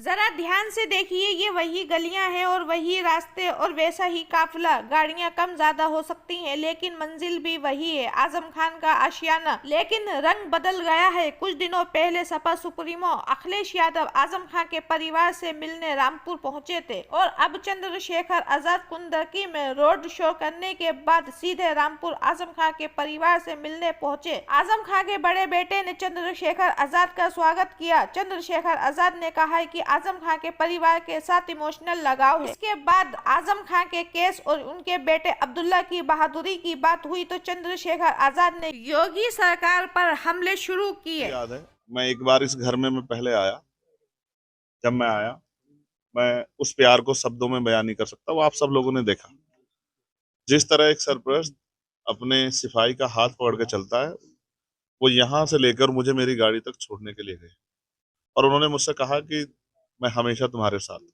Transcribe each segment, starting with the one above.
जरा ध्यान से देखिए, ये वही गलियां हैं और वही रास्ते और वैसा ही काफिला। गाड़ियां कम ज्यादा हो सकती हैं लेकिन मंजिल भी वही है, आजम खान का आशियाना। लेकिन रंग बदल गया है। कुछ दिनों पहले सपा सुप्रीमो अखिलेश यादव आजम खान के परिवार से मिलने रामपुर पहुंचे थे और अब चंद्रशेखर आजाद कुंदरकी में रोड शो करने के बाद सीधे रामपुर आजम खान के परिवार से मिलने पहुंचे। आजम खान के बड़े बेटे ने चंद्रशेखर आजाद का स्वागत किया। चंद्रशेखर आजाद ने कहा है कि आजम खान के परिवार के साथ इमोशनल लगाव है। इसके बाद आजम खान के केस और उनके बेटे अब्दुल्ला की बहादुरी की बात हुई तो चंद्रशेखर आजाद ने योगी सरकार पर हमले शुरू किए। याद है, मैं एक बार इस घर में मैं पहले आया। जब मैं आया, मैं उस प्यार को शब्दों में बयान नहीं कर सकता। वो आप सब लोगों ने देखा, जिस तरह एक सरपरस्त अपने सिपाही का हाथ पकड़ के चलता है, वो यहाँ से लेकर मुझे मेरी गाड़ी तक छोड़ने के लिए गए और उन्होंने मुझसे कहा कि मैं हमेशा तुम्हारे साथ हूं।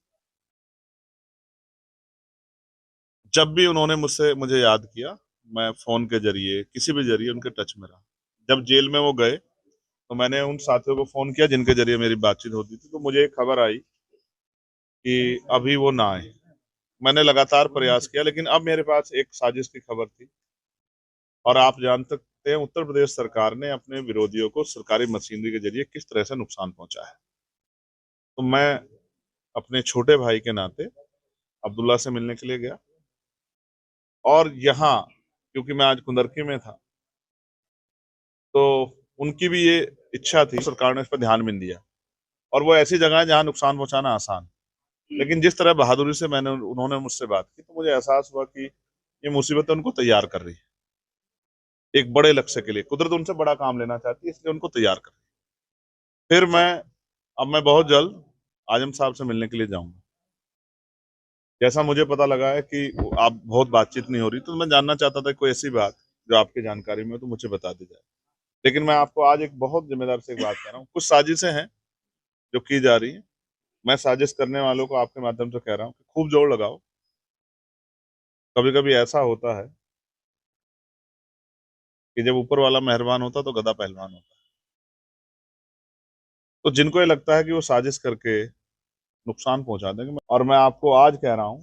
जब भी उन्होंने मुझे याद किया, मैं फोन के जरिए किसी भी जरिए उनके टच में रहा। जब जेल में वो गए तो मैंने उन साथियों को फोन किया जिनके जरिए मेरी बातचीत होती थी, तो मुझे एक खबर आई कि अभी वो ना आए। मैंने लगातार प्रयास किया लेकिन अब मेरे पास एक साजिश की खबर थी और आप जान सकते हैं उत्तर प्रदेश सरकार ने अपने विरोधियों को सरकारी मशीनरी के जरिए किस तरह से नुकसान पहुंचा है। तो मैं अपने छोटे भाई के नाते अब्दुल्ला से मिलने के लिए गया और यहाँ, क्योंकि मैं आज कुंदरकी में था, तो उनकी भी ये इच्छा थी, सरकार ने इस पर ध्यान भी नहीं दिया। और वो ऐसी जगह है जहाँ नुकसान पहुंचाना आसान है। लेकिन जिस तरह बहादुरी से उन्होंने मुझसे बात की तो मुझे एहसास हुआ कि ये मुसीबत उनको तैयार कर रही है एक बड़े लक्ष्य के लिए। कुदरत उनसे बड़ा काम लेना चाहती है, इसलिए उनको तैयार कर रही है। फिर मैं बहुत जल्द आजम साहब से मिलने के लिए जाऊंगा। जैसा मुझे पता लगा है कि आप बहुत बातचीत नहीं हो रही, तो मैं जानना चाहता था कोई ऐसी बात जो आपकी जानकारी में हो तो मुझे बता दी जाए। लेकिन मैं आपको आज एक बहुत जिम्मेदार से एक बात कह रहा हूँ। कुछ साजिशें हैं जो की जा रही हैं। मैं साजिश करने वालों को आपके माध्यम से कह रहा हूँ कि खूब जोर लगाओ। कभी कभी ऐसा होता है कि जब ऊपर वाला मेहरबान होता तो गधा पहलवान होता। तो जिनको ये लगता है कि वो साजिश करके नुकसान पहुंचा देंगे, और मैं आपको आज कह रहा हूँ,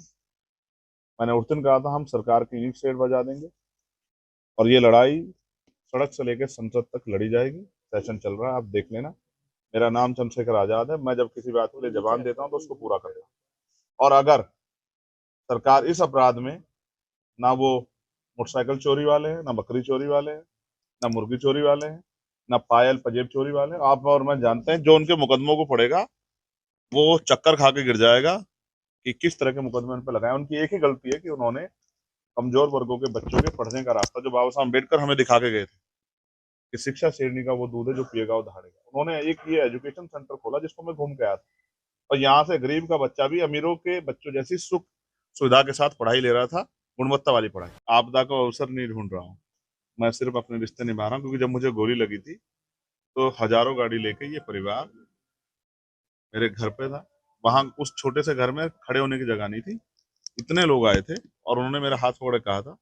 मैंने उस दिन कहा था हम सरकार की ईंट सेठ बजा देंगे और ये लड़ाई सड़क से लेकर संसद तक लड़ी जाएगी। सेशन चल रहा है, आप देख लेना। मेरा नाम चंद्रशेखर आजाद है। मैं जब किसी बात के लिए जबान देता हूँ तो उसको पूरा करता हूँ। और अगर सरकार इस अपराध में, ना वो मोटरसाइकिल चोरी वाले हैं, ना बकरी चोरी वाले हैं, ना मुर्गी चोरी वाले हैं, ना पायल पजेब चोरी वाले हैं, आप और मैं जानते हैं जो उनके मुकदमों को पड़ेगा वो चक्कर खा के गिर जाएगा कि किस तरह के मुकदमे उन पर लगाए। उनकी एक ही गलती है कि उन्होंने कमजोर वर्गों के बच्चों के पढ़ने का रास्ता, जो बाबा साहब अम्बेडकर हमें दिखा के गए थे कि शिक्षा शेरनी का वो दूध है जो पिएगा वो दहाड़ेगा, उन्होंने एक ये एजुकेशन सेंटर खोला जिसको मैं घूम के आया था। और यहाँ से गरीब का बच्चा भी अमीरों के बच्चों जैसी सुख सुविधा के साथ पढ़ाई ले रहा था, गुणवत्ता वाली पढ़ाई। आपदा का अवसर नहीं ढूंढ रहा हूँ, मैं सिर्फ अपने रिश्ते निभा रहा हूँ। क्योंकि जब मुझे गोली लगी थी तो हजारों गाड़ी लेके ये परिवार मेरे घर पे था। वहां उस छोटे से घर में खड़े होने की जगह नहीं थी, इतने लोग आए थे और उन्होंने मेरा हाथ पकड़ के कहा था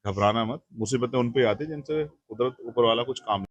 घबराना मत, मुसीबतें उन पे आती जिनसे कुदरत ऊपर वाला कुछ काम